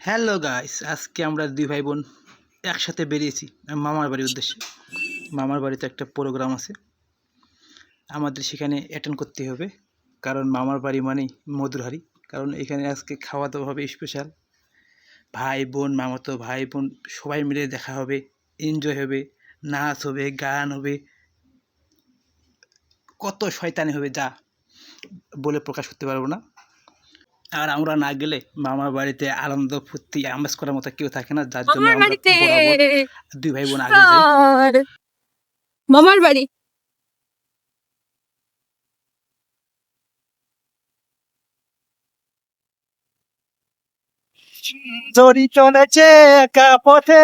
Hello guys, আজকে আমরা দুই ভাই বোন একসাথে বেরিয়েছি মামার বাড়ির উদ্দেশ্যে। মামার বাড়িতে একটা প্রোগ্রাম আছে, আমাদের সেখানে অ্যাটেন্ড করতে হবে। কারণ মামার বাড়ি মানেই মধুর হাঁড়ি। কারণ এখানে আজকে খাওয়া দাওয়া হবে স্পেশাল। ভাই বোন, মামাতো ভাই বোন সবাই মিলে দেখা হবে, এনজয় হবে, নাচ হবে, গান হবে, কত শয়তানি হবে যা বলে প্রকাশ করতে পারবো না। আর আমরা না গেলে মামার বাড়িতে আনন্দ ফুর্তি আমেজ করার মতো কেউ থাকে না, যার জন্য মামার আমরা বাড়িতে বরাবর দুই ভাই বোন আগে যাই। আর মামার বাড়ি জড়ি চলেছে একা পথে।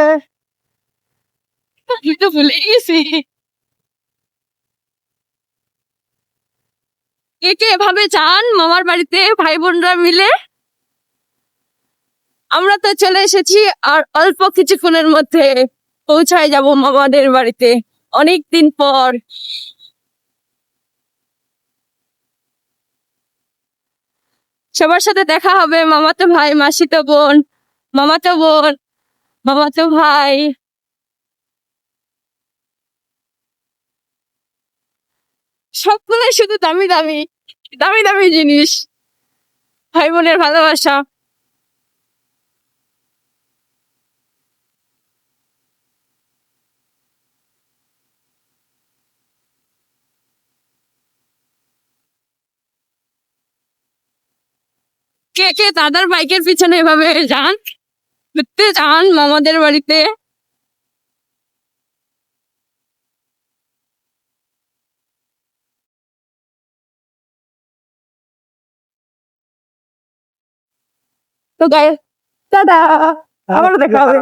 আমি তো ভুলে গেছি। কে কে এভাবে যান মামার বাড়িতে ভাই বোনরা মিলে? আমরা তো চলে এসেছি, আর অল্প কিছুক্ষণের মধ্যে পৌঁছায় যাব মামাদের বাড়িতে অনেক দিন পর। সবার সাথে দেখা হবে, মামাতো ভাই, মাসিতো বোন, মামাতো বোন, মামাতো ভাই। সবগুলোই শুধু দামি দামি দামি দামি জিনিস, ভাই বোনের ভালোবাসা। কে কে দাদার বাইকের পিছনে এভাবে যান, ঘুরতে যান মামাদের বাড়িতে? তো গায়ে টাটা, আবারও দেখা হবে।